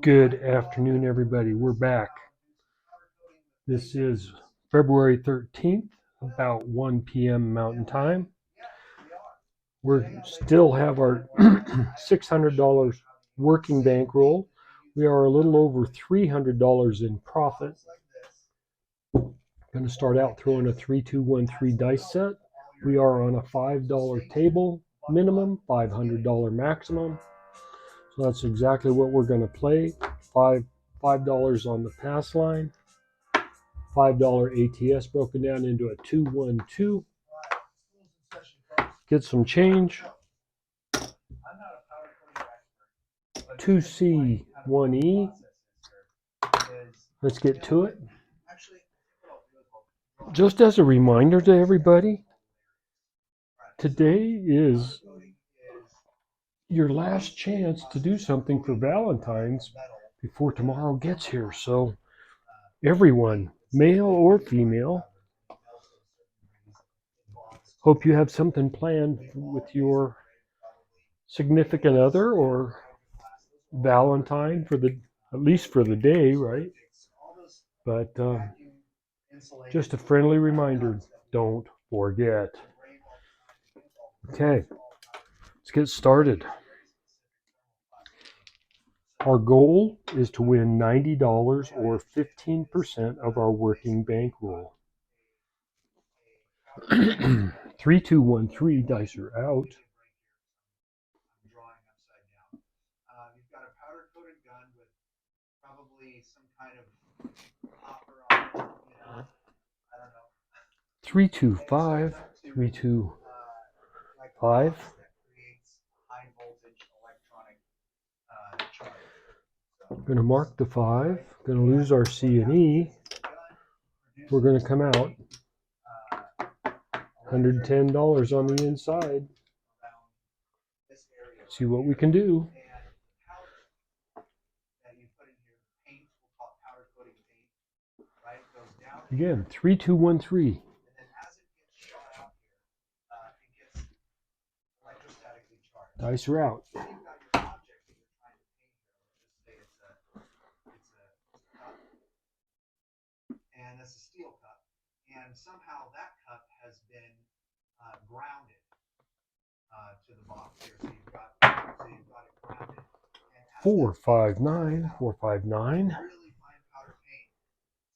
Good afternoon, everybody. We're back. This is February 13th, about 1 p.m. Mountain Time. We still have our $600 working bankroll. We are a little over $300 in profit. Going to start out throwing a 3-2-1-3 dice set. We are on a $5 table minimum, $500 maximum. So that's exactly what we're going to play. $5 on the pass line. $5 ATS broken down into a 2-1-2. Get some change. 2C, 1E. Let's get to it. Just as a reminder to everybody, today is your last chance to do something for Valentine's before tomorrow gets here. So everyone, male or female, hope you have something planned with your significant other or Valentine for at least for the day, right? But just a friendly reminder, don't forget. Okay, let's get started. Our goal is to win $90 or 15% of our working bankroll. 3-2-1-3 dice are out. You've got a powder coated gun with probably some kind of hopper on it, I don't know. 3-2-5, 3-2-5. I'm going to mark the 5. Going to lose our C and E. We're going to come out $110 on the inside. See what we can do. Again, 3-2-1-3. Dice are out. And it's a steel cup, and somehow that cup has been grounded to the box here. So you've got it grounded. 4-5-9, 4-5-9. Really fine powder paint.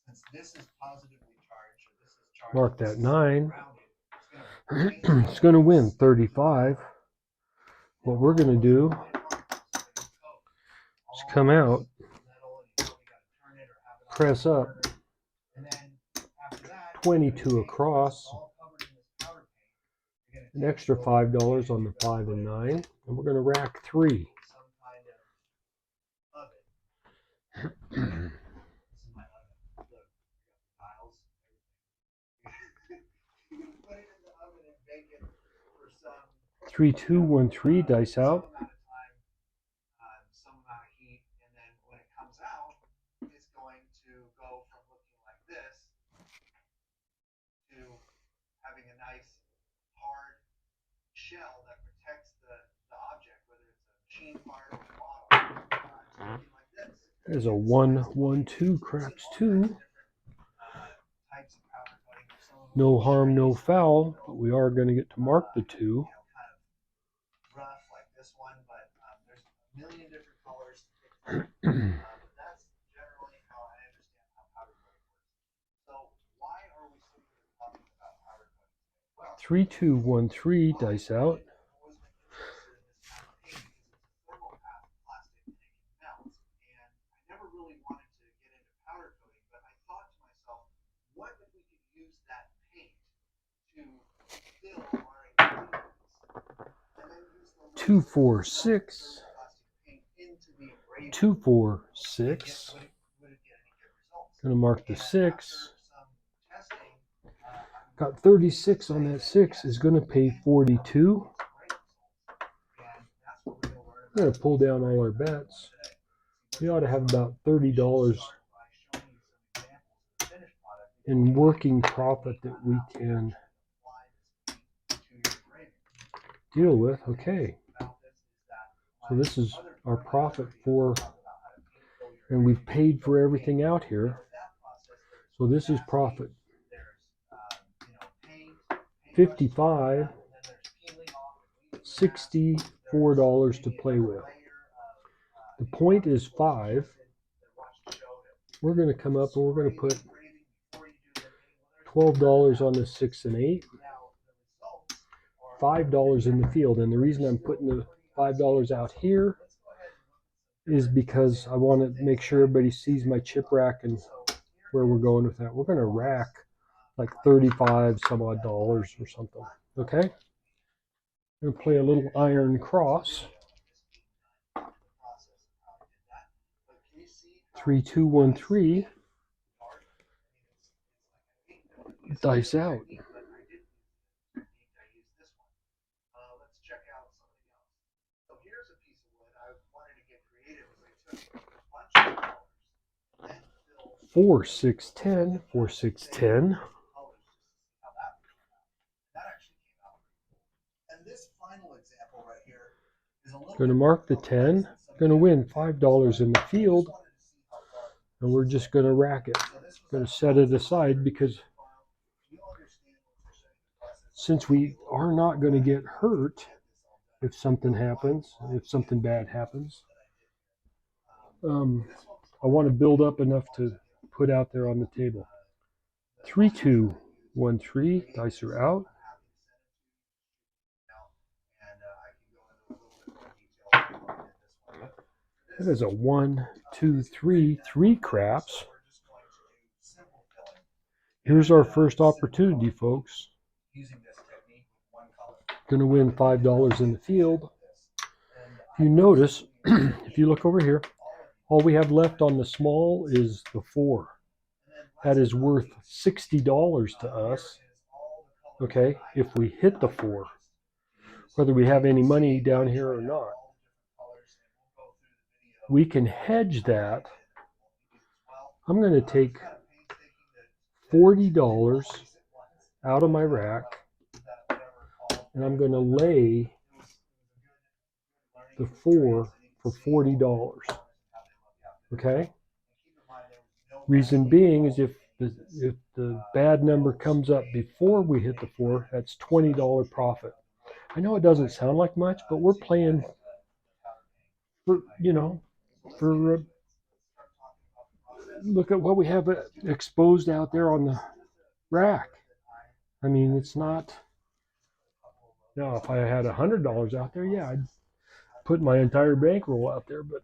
Since this is positively charged, or this is charged. Mark that 9. It's going to win 35. What we're going to do is come out, press up, 22 across, an extra $5 on the 5 and 9, and we're going to rack 3. Three, 2, 1, 3 dice out. Having a nice hard shell that protects the object, whether it's a machine part or a bottle, something like this. There's a 1-1-2 craps 2. No harm, no foul, but we are going to get to mark the 2. Rough like this one, but there's a million different colors to pick from. But that's generally how I understand how powder coating works. So why are we sitting here talking about powder coating? 3-2-1-3 dice out. What if we could use that paint to fill our 2-4-6, 2-4-6. Gonna mark the 6. Got 36 on that 6 is gonna pay 42. We're gonna pull down all our bets. We ought to have about $30 in working profit that we can deal with. Okay, so this is our profit for And we've paid for everything out here. So this is profit. 55, $64 to play with. The point is 5. We're going to come up and we're going to put $12 on the 6 and 8, $5 in the field. And the reason I'm putting the $5 out here is because I want to make sure everybody sees my chip rack and where we're going with that. We're going to rack like 35 some odd dollars or something. Okay? I'm going to play a little iron cross. 3, 2, 1, 3. Dice out. Four, 6, 10, 4, 6, 10. Going to mark the 10. Going to win $5 in the field, and we're just going to rack it. Going to set it aside because since we are not going to get hurt if something happens, if something bad happens, I want to build up enough to put out there on the table. 3, 2, 1, 3. Dice are out. That is a 1, 2, 3, 3 craps. Here's our first opportunity, folks. Going to win $5 in the field. If you notice, if you look over here, all we have left on the small is the 4. That is worth $60 to us. Okay, if we hit the 4, whether we have any money down here or not. We can hedge that. I'm going to take $40 out of my rack, and I'm going to lay the 4 for $40. Okay? Reason being is if the bad number comes up before we hit the 4, that's $20 profit. I know it doesn't sound like much, but we're playing for, look at what we have exposed out there on the rack. I mean, it's not, if I had $100 out there, yeah, I'd put my entire bankroll out there, but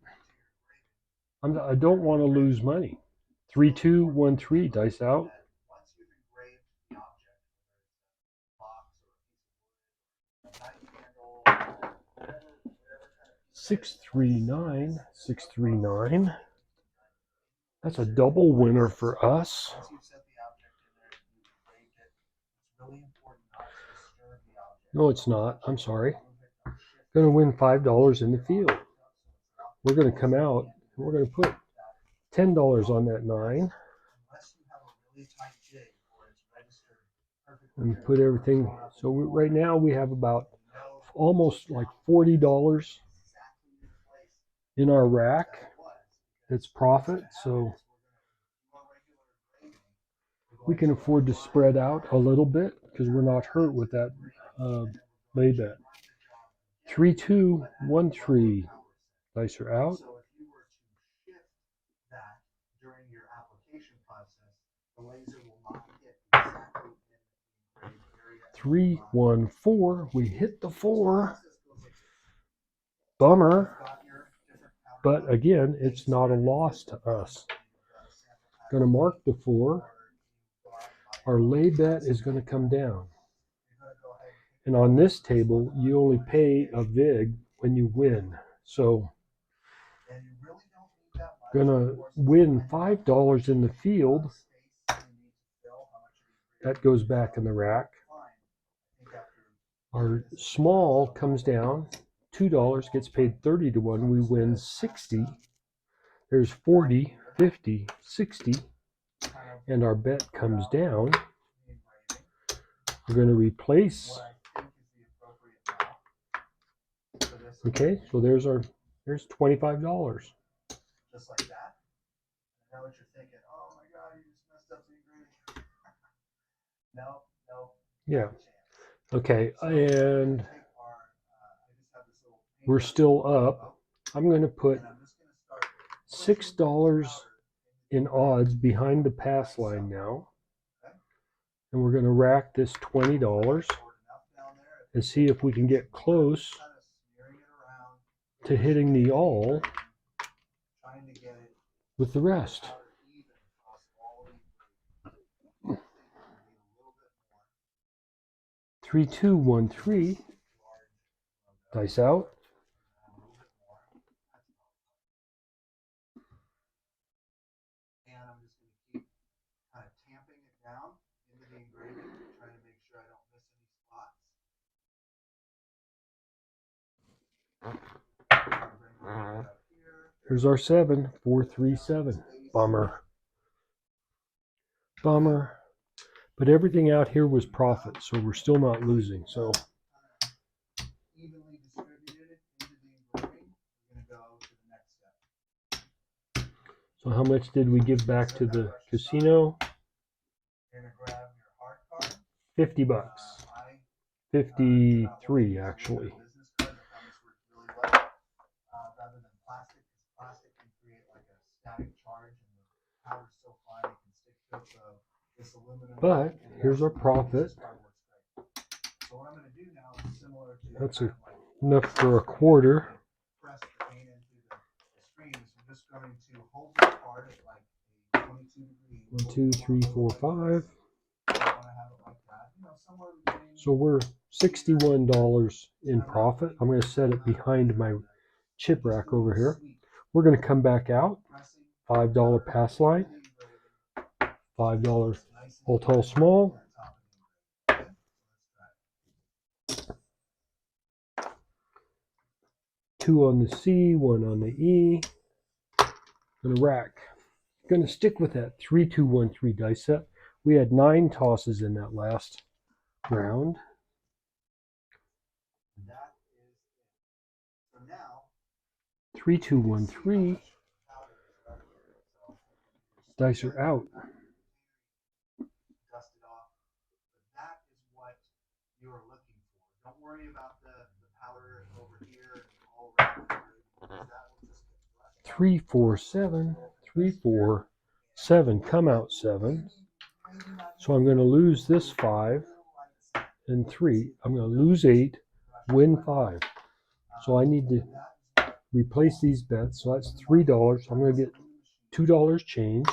I don't want to lose money. 3, 2, 1, 3, dice out. Six, 3, 9, 6, 3, 9. That's a double winner for us. No, it's not. I'm sorry. Going to win $5 in the field. We're going to come out and we're going to put $10 on that 9. And put everything. So right now we have about almost like $40 in our rack. It's profit, so we can afford to spread out a little bit because we're not hurt with that lay bet. 3, 2, 1, 3. Dice are out. 3, 1, 4. We hit the 4. Bummer. But again, it's not a loss to us. Going to mark the 4. Our lay bet is going to come down. And on this table, you only pay a vig when you win. So, going to win $5 in the field. That goes back in the rack. Our small comes down. $2 gets paid 30 to 1. We win 60. There's 40, 50, 60. And our bet comes down. We're going to replace. Okay, so there's $25. I know what you're thinking. Oh my God, you just messed up the ingredient. No, no, Yeah. not a chance. Okay, So and take our, I just have this little we're paintbrush still up. I'm going to put and I'm just going to start pushing $6 powder in into odds behind the pass line now. Okay. And we're going to rack this $20 Pour enough down there. and see if we can get close Kind of smearing it around, to hitting the all trying to get it with the rest. powder even across all the ingredients. I think we need a little bit more. 3, 2, 1, 3. Dice out. A little bit more. And I'm just going to keep kind of tamping it down into the engraving, trying to make sure I don't miss any spots. Here's our 7, 4, 3, 7. Bummer. Bummer. But everything out here was profit, so we're still not losing. So Evenly distributed into the engraving. We're going to go to the next step. So how much did we give back to the casino? You're going to grab your hard card. $50. 53 actually. Rather than plastic, because plastic can create like a static charge and the powder's so fine it can stick to it. So this aluminum. But here's our profit. So what I'm going to do now is similar to That's enough for a quarter. Press the paint into the screen. So I'm just going to hold this part at like a 22 degree. 1, 2, 3, 4, 5. I want to have it like that. You know, somewhere between. So we're $61 in profit. I'm going to set it behind my chip rack over here. We're going to come back out. $5 pass line. $5 whole tall small. Two on the C, one on the E. Gonna rack. Gonna stick with that 3, 2, 1, 3 dice set. We had 9 tosses in that last round. 3, 2, 1, 3. Dice are out. Dust it off. But that is what you are looking for. Don't worry about the powder over here and all around here, because that will just get brushed. 3, 4, 7. 3, 4, 7. Come out 7. So I'm going to lose this 5 and 3. I'm going to lose 8, win 5. So I need to replace these bets. So that's $3. I'm going to get $2 change.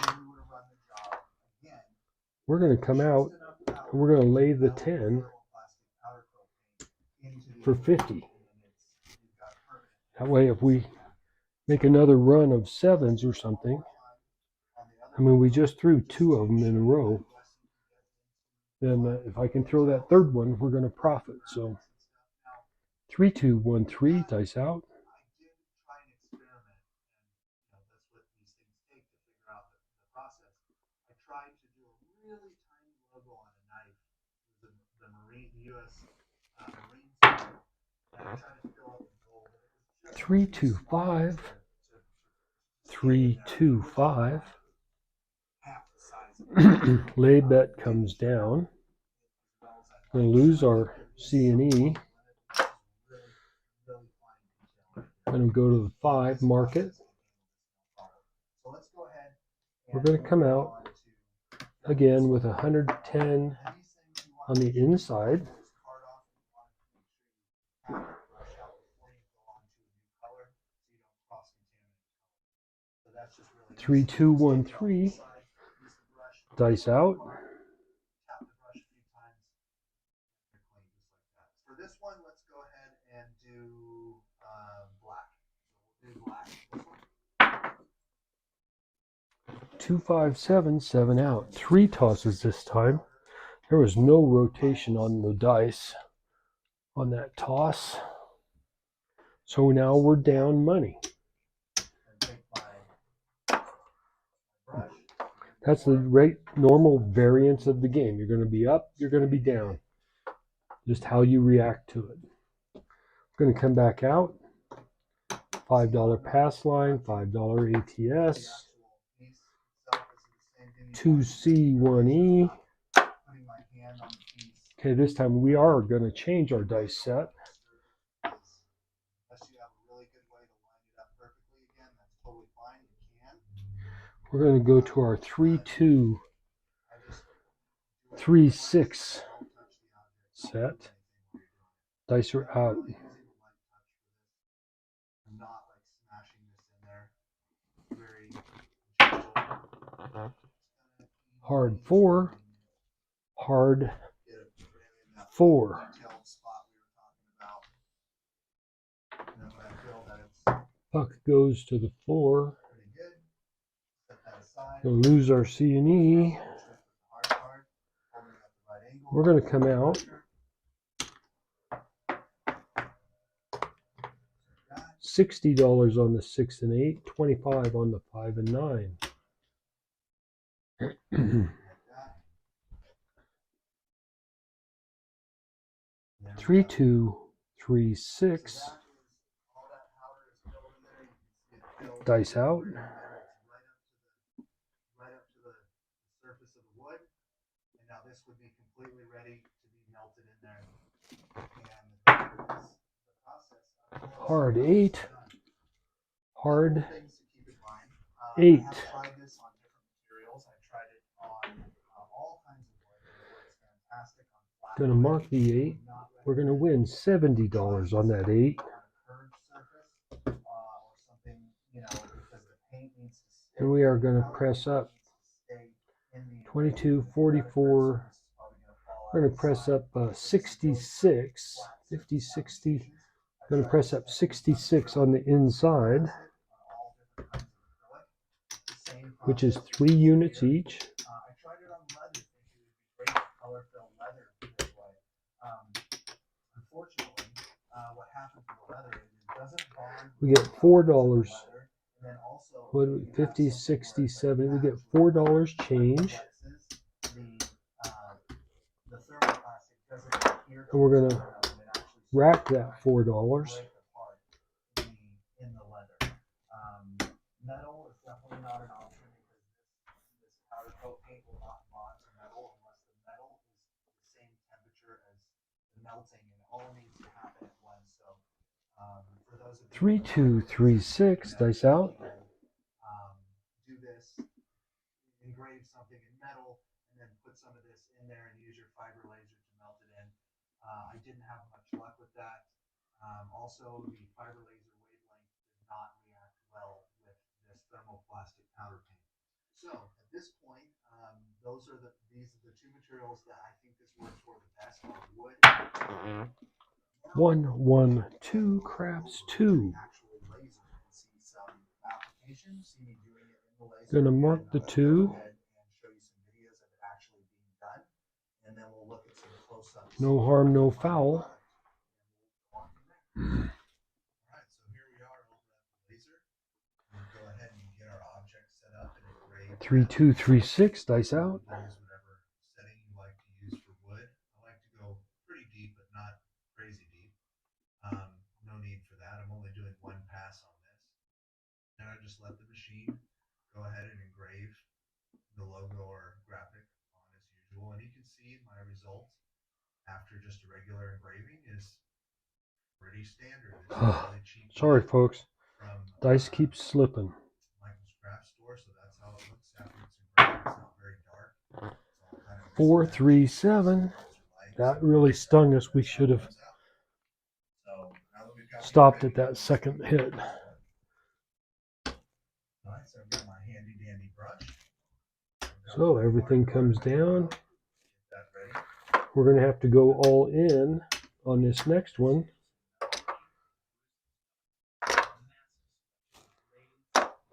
We're going to come out and we're going to lay the 10 for 50. That way, if we make another run of 7s or something, I mean, we just threw 2 of them in a row. Then if I can throw that third one, we're going to profit. So 3, 2, 1, 3, dice out. Three, 2, 5. 3, 2, 5. Lay bet comes down. We're going to lose our C and E. I'm going to go to the 5 market. We're going to come out again with 110 on the inside. 3, 2, 1, 3. Dice out. For this one, let's go ahead and do black. So we'll do black. 2, 5, 7, 7 out. 3 tosses this time. There was no rotation on the dice on that toss. So now we're down money. That's the normal variance of the game. You're going to be up, you're going to be down. Just how you react to it. We're going to come back out. $5 pass line, $5 ATS. 2C1E. Putting my hand on the piece. Okay, this time we are going to change our dice set. Unless you have a really good way to line it up perfectly again, that's totally fine. You can. We're going to go to our 3-2, 3-6 set. Dice are out. I'm not like smashing this in there. Very gentle. Hard 4, hard 4. Detailed spot we were talking about. And then when I feel that it's Puck goes to the 4. pretty good, set that aside. We'll lose our C and E. Hard card, holding at the right angle. We're going to come out. $60 on the 6 and 8, 25 on the 5 and 9. 3-2, 3-6. Dice out. Right up to the surface of the wood. And now this would be completely ready to be melted in there. And the process of Hard 8. Hard things to keep in mind. 8. I have tried this on different materials. I've tried it on all kinds of wood. It works fantastic on flat. Gonna mark the 8. We're gonna win $70 on that 8. And we are gonna press up 22, 44. We're gonna press up 66, 50, 60. We're gonna press up 66 on the inside, which is 3 units each. I tried it on leather, thinking it would be great to color fill leather this way. Unfortunately, what happens with the leather is it doesn't bond. We get $4. And then also, What do we, 50, 60, 70. We get $4 change. The thermoplastic doesn't adhere And we're gonna rack that $4. in the leather. Metal is definitely not an option because this powder coat paint will not bond to metal unless the metal is the same temperature as the melting, and it all needs to happen at once. So for those of 3, 2, 3, 6. Dice out. Do this, engrave something in metal, and then put some of this in there and use your fiber laser to melt it in. I didn't have much luck with that. Also, the fiber laser wavelength did not react well with this thermoplastic powder paint. So at this point, these are the two materials that I think this works for the best: wood. 1, 1, 2. Crabs 2. Gonna mark the 2. No harm, no foul. Alright, so here we are over at the laser. We'll go ahead and get our object set up and engrave. 3, 2, 3, 6. Dice out. Use whatever setting you like to use for wood. I like to go pretty deep, but not crazy deep. No need for that. I'm only doing one pass on this. And I just let the machine go ahead and engrave the logo or graphic on as usual. And you can see my result after just a regular engraving is pretty standard. It's really cheap. Sorry, folks. From Dice keeps slipping. Michael's craft store, so that's how it looks after it's engraved. It's not very dark. It's all kind of 4, 3, 7. That really stung us. We should have stopped at that second hit. Alright, so I've got my handy dandy brush. So everything comes down. Get that ready. We're going to have to go all in on this next one.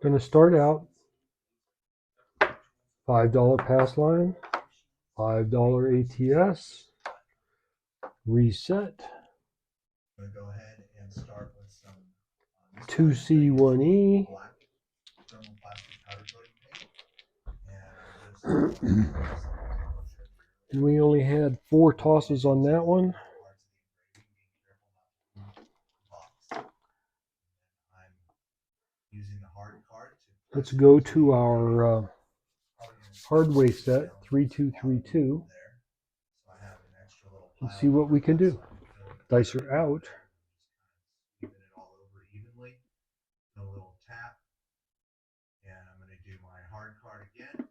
Going to start out $5 pass line, $5 ATS, reset, I'm going to go ahead and start with some 2C1E, black thermoplastic powder coating paint. And I'm just and we only had 4 tosses on that one. Using the hard card to Let's go to our hardware set 3232 and see what we can do. Dice are out. Sweeping it all over evenly. A little tap. And I'm going to do my hard card again.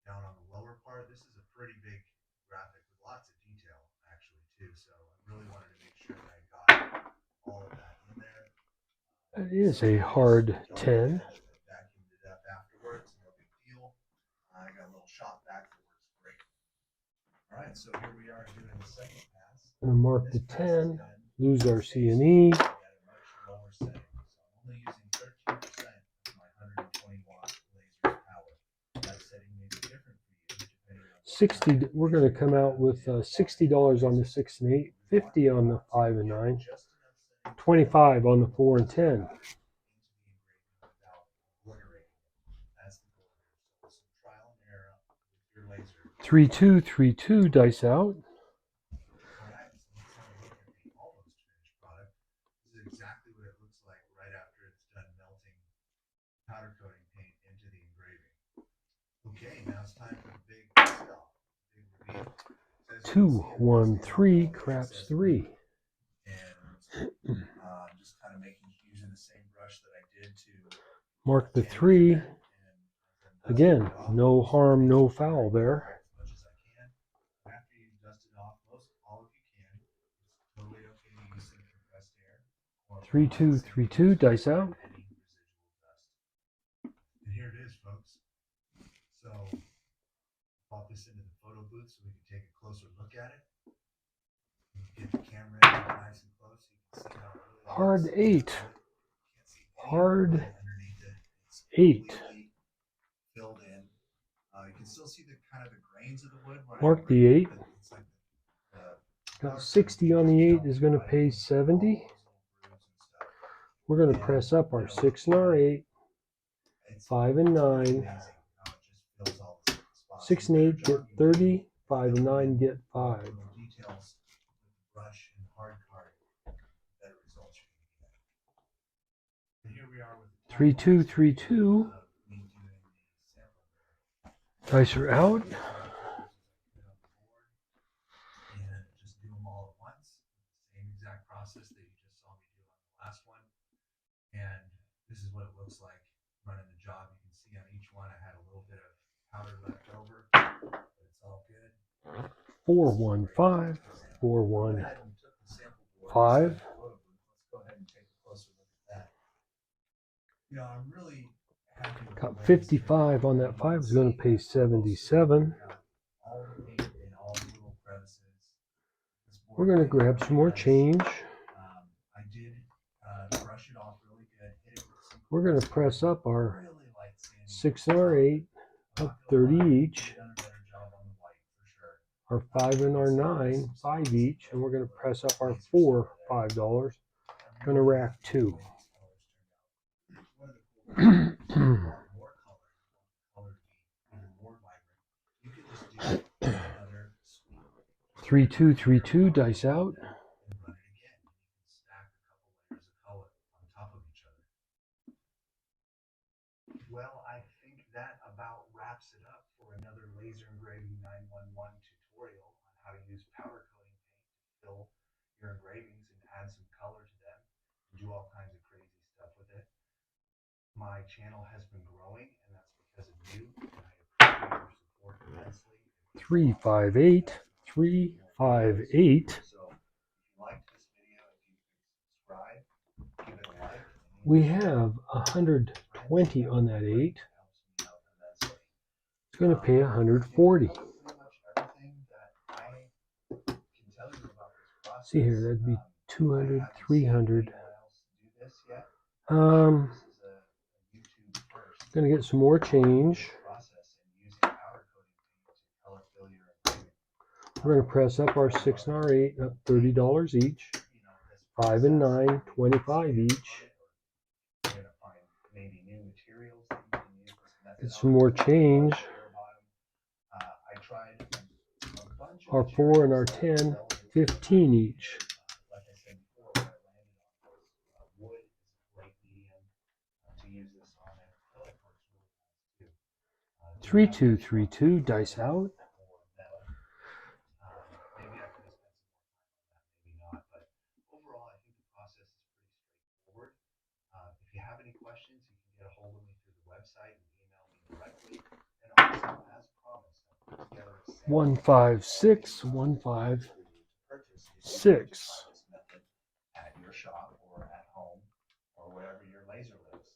Down on the lower part. This is a pretty big graphic with lots of detail actually too. So I really wanted to make sure that I got all of that in there. That is a hard 10. Vacuumed it up afterwards, no big deal. I got a little shot back that works great. All right, so here we are doing the second pass. I'm going to mark the 10, lose our C&E. At a much lower setting. So I'm only using 13% of my 120 watt laser power. That setting may be different for you depending on 60. We're going to come out with $60 on the 6 and 8, 50 on the 5 and 9, 25 on the 4 and 10. 3232 dice out. Alright, so let's have a look at the almost finished product. This is exactly what it looks like right after it's done melting powder coating paint into the engraving. Okay, now it's time for the big stuff, big reveal. 213 craps 3. And just kind of using the same brush that I did to Mark the 3. Again, no harm, no foul there. as much as I can. After you've dusted off all of you can, it's totally okay to use some compressed air. 3232 dice out. Any residual dust. And here it is, folks. So pop this into the photo booth so we can take a closer look at it. Get the camera in nice and close so you can see how it really Hard looks. 8. Hard Underneath it. It's 8. completely filled in. You can still see the kind of the grains of the wood. Mark the 8. It's like Got 60 on the 8 is going to pay 70. We're going to press up our 6 and our 8, 5 and 9. 6 and 8 get 30, 5 and 9 get 5. Details with the brush and hard card, better results you're going to get. And here we are with the 3232. Dice are out. And just do them all at once. Same exact process that you just saw me do on the last one. And this is what it looks like running the job. You can see on each one I had a little bit of powder left over, but it's all good. 415, 415. Let's go ahead and take a closer look at that. You know, I'm really happy with Got 55 on that 5 is going to pay 77. all the paint in all the little crevices. We're going to grab some more change. I did brush it off really good. Hit it with some We're going to press up our really light sanding. 6 and our 8, up 30 each. Done a better job on the white for sure. Our 5 and our 9, 5 each. And we're going to press up our 4, $5. Going to rack 2. More color, color to be even more vibrant. You could just do another sweep. 3232 dice out. And run it again. You can stack a couple layers of color on top of each other. Well, I think that about wraps it up for another laser engraving 911 tutorial on how to use powder coating paint to fill your engravings and add some color to them and do all kinds of crazy stuff with it. My channel has been growing, and that's because of you, and I appreciate your support immensely. 358, 358. So if you liked this video, if you could subscribe, give it a like. We have 120 on that 8. It's going to pay 140. See here, that'd be 200, 300. Going to get some more change. We're going to press up our 6 and our 8, up $30 each. 5 and 9, 25 each. Get some more change. Our 4 and our 10, 15 each. 3232 dice out. Maybe I could have spent some more time on that, maybe not. But overall, I think the process is pretty straightforward. If you have any questions, you can get a hold of me through the website and email me directly. And also, as promised, I put together a sample 156 156. purchase if you want to try this method at your shop or at home or wherever your laser lives.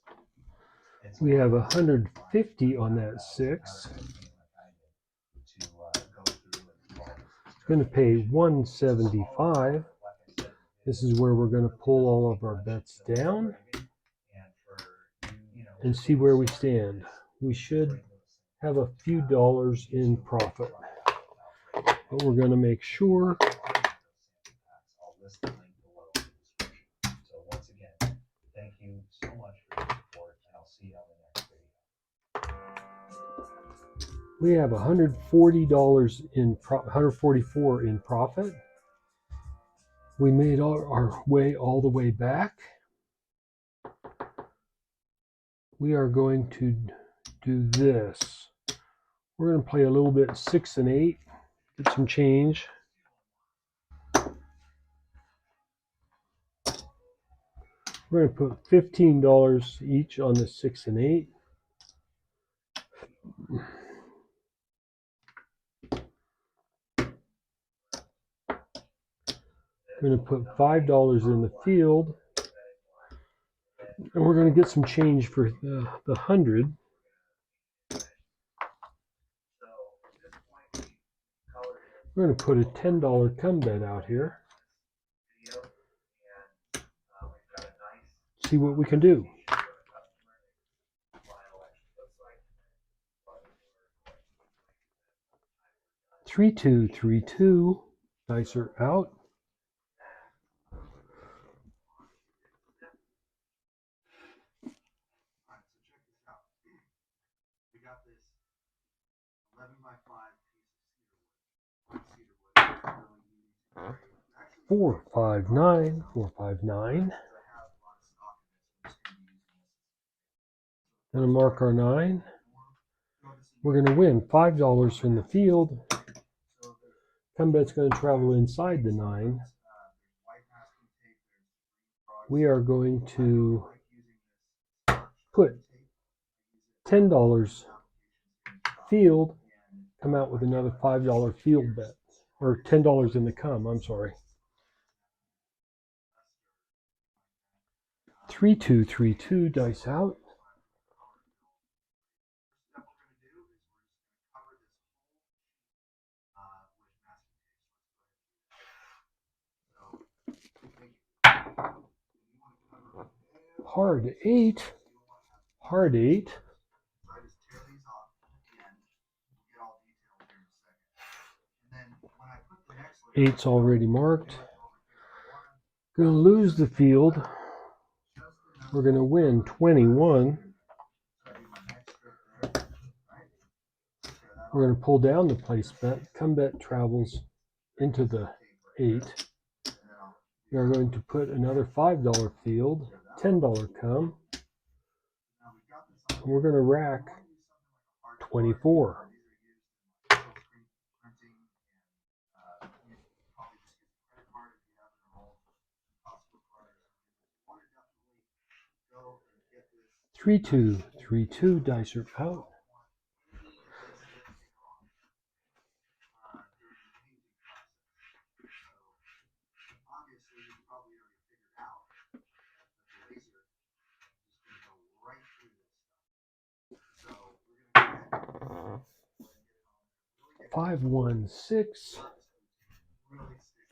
We have 150 on that 6. It's going to pay 175. This is where we're going to pull all of our bets down and see where we stand. We should have a few dollars in profit, but we're going to make sure. So once again, thank you so much for your support, and I'll see you on the next video. We have $140 in 144 in profit. We made our way all the way back. We are going to do this. We're going to play a little bit 6 and 8, get some change. We're going to put $15 each on the 6 and 8. We're going to put $5 in the field. And we're going to get some change for the 100. We're going to put a $10 come bet out here. See what we can do. 3232. Dice are out. We got this 11 by 5 piece of cedar wood. 459. 459. Gonna mark our 9. We're gonna win $5 from the field. Come bet's gonna travel inside the 9. We are going to put $10 field, come out with another $5 field bet, or $10 in the come, I'm sorry. 3232 dice out. Hard 8. Hard 8. 8's already marked. Gonna lose the field. We're gonna win 21. We're gonna pull down the place bet. Come bet travels into the 8. We are going to put another $5 field, $10 come. And we're gonna rack 24. Three, two, dice are out. Five, 1, 6.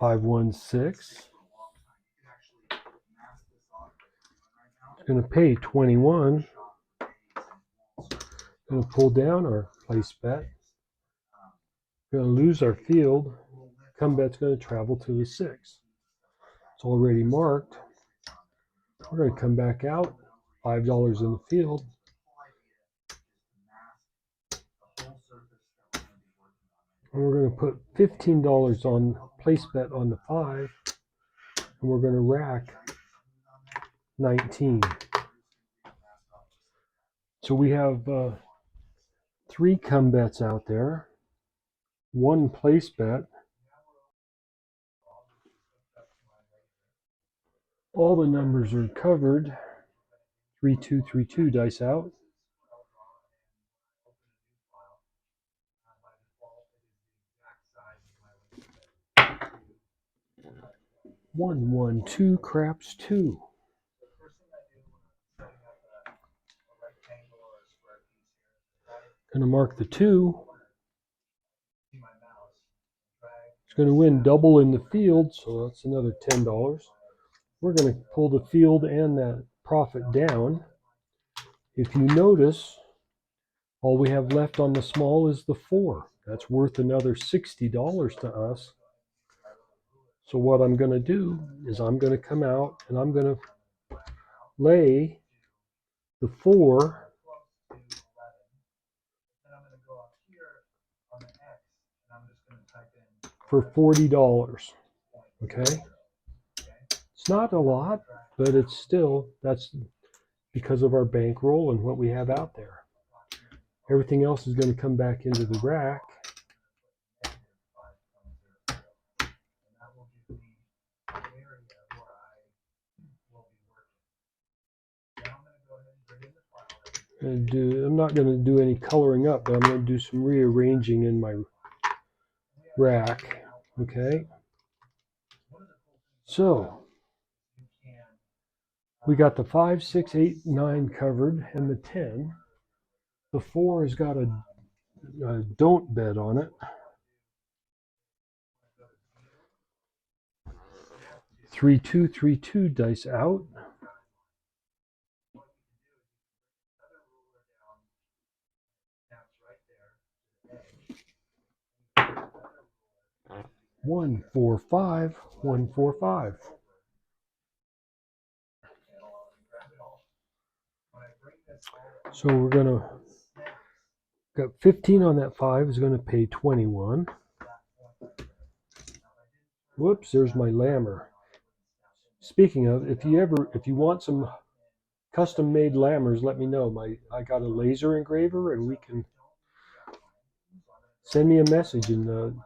5, 1, 6. It's going to pay 21. Going to pull down our place bet. Going to lose our field. Come bet's going to travel to the 6. It's already marked. We're going to come back out. $5 in the field. And we're going to put $15 on place bet on the 5. And we're going to rack 19. So we have 3 come bets out there, 1 place bet. All the numbers are covered. 3232 dice out. One, one, two, craps, 2. Gonna mark the 2. It's gonna win double in the field, so that's another $10. We're gonna pull the field and that profit down. If you notice, all we have left on the small is the 4. That's worth another $60 to us. So what I'm going to do is I'm going to come out and I'm going to lay the 4 for $40. Okay? It's not a lot, but it's still, that's because of our bankroll and what we have out there. Everything else is going to come back into the rack. I'm not going to do any coloring up, but I'm going to do some rearranging in my rack. Okay? So, we got the 5, 6, 8, 9 covered and the 10. The 4 has got a don't bet on it. 3232 dice out. One, 4, 5, 1, 4, 5. So we're gonna got 15 on that 5 is gonna pay 21. Whoops, there's my lammer. Speaking of, if you want some custom made lammers, let me know. I got a laser engraver, and we can send me a message, and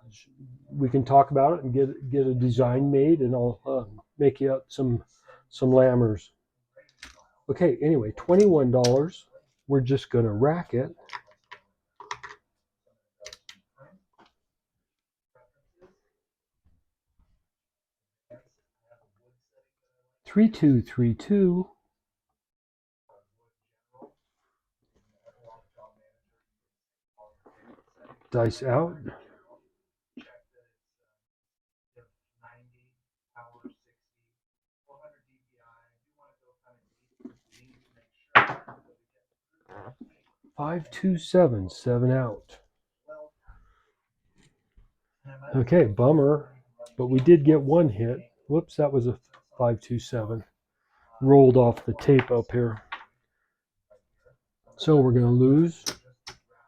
we can talk about it and get a design made, and I'll make you up some lammers. Okay, anyway, $21. We're just gonna rack it. Three, 2, 3, 2. Dice out. Five, 2, 7. 7 out. Okay, bummer, but we did get 1 hit. Whoops, that was a 5, 2, 7. Rolled off the tape up here. So we're going to lose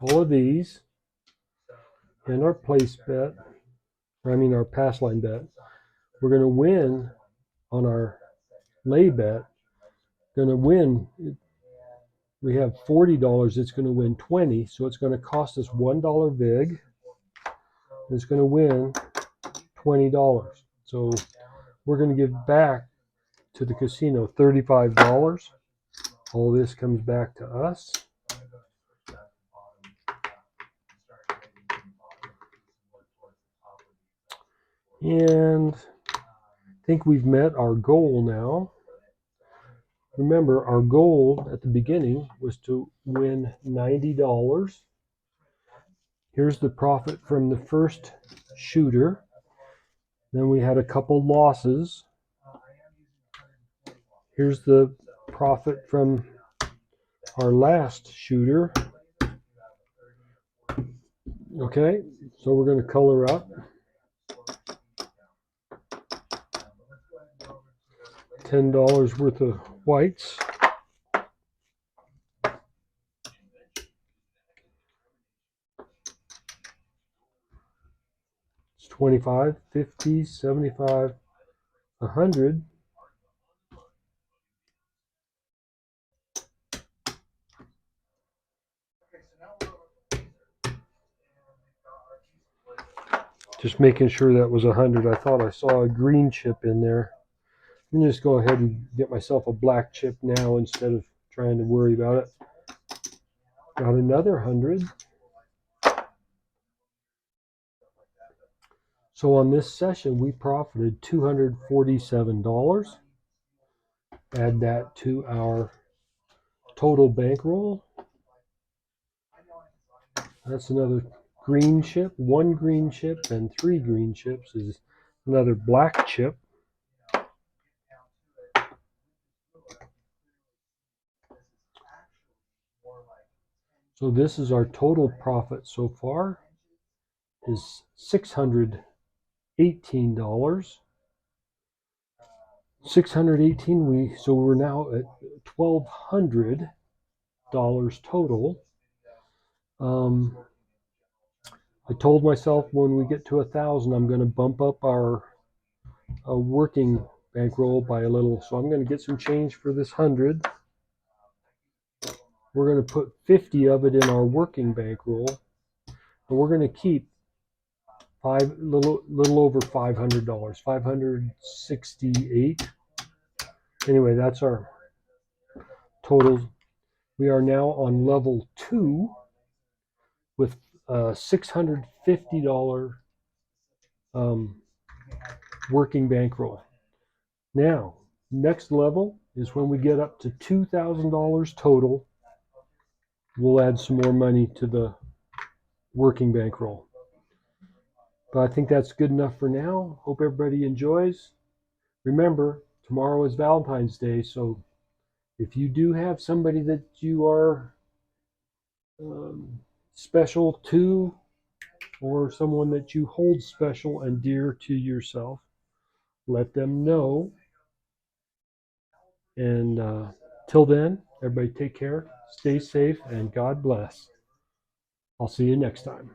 all of these in our place bet. Our pass line bet. We're going to win on our lay bet. Going to win. We have $40. It's going to win 20, so it's going to cost us $1 vig. It's going to win $20. So we're going to give back to the casino $35. All this comes back to us. And I think we've met our goal now. Remember, our goal at the beginning was to win $90. Here's the profit from the first shooter. Then we had a couple losses. Here's the profit from our last shooter. Okay, so we're going to color up. $10 worth of whites. It's 25, 50, 75, 100. Just making sure that was 100. I thought I saw a green chip in there. I'm just go ahead and get myself a black chip now instead of trying to worry about it. Got another 100. So on this session, we profited $247. Add that to our total bankroll. That's another green chip. One green chip and 3 green chips is another black chip. So this is our total profit so far is $618. $618. So we're now at $1,200 total. I told myself when we get to 1,000, I'm going to bump up our working bankroll by a little. So I'm going to get some change for this 100. We're going to put 50 of it in our working bankroll, and we're going to keep little over $500, 568. Anyway, that's our total. We are now on level 2 with $650 working bankroll. Now, next level is when we get up to $2,000 total. We'll add some more money to the working bankroll. But I think that's good enough for now. Hope everybody enjoys. Remember, tomorrow is Valentine's Day, so if you do have somebody that you are special to, or someone that you hold special and dear to yourself, let them know. And till then, everybody take care, stay safe, and God bless. I'll see you next time.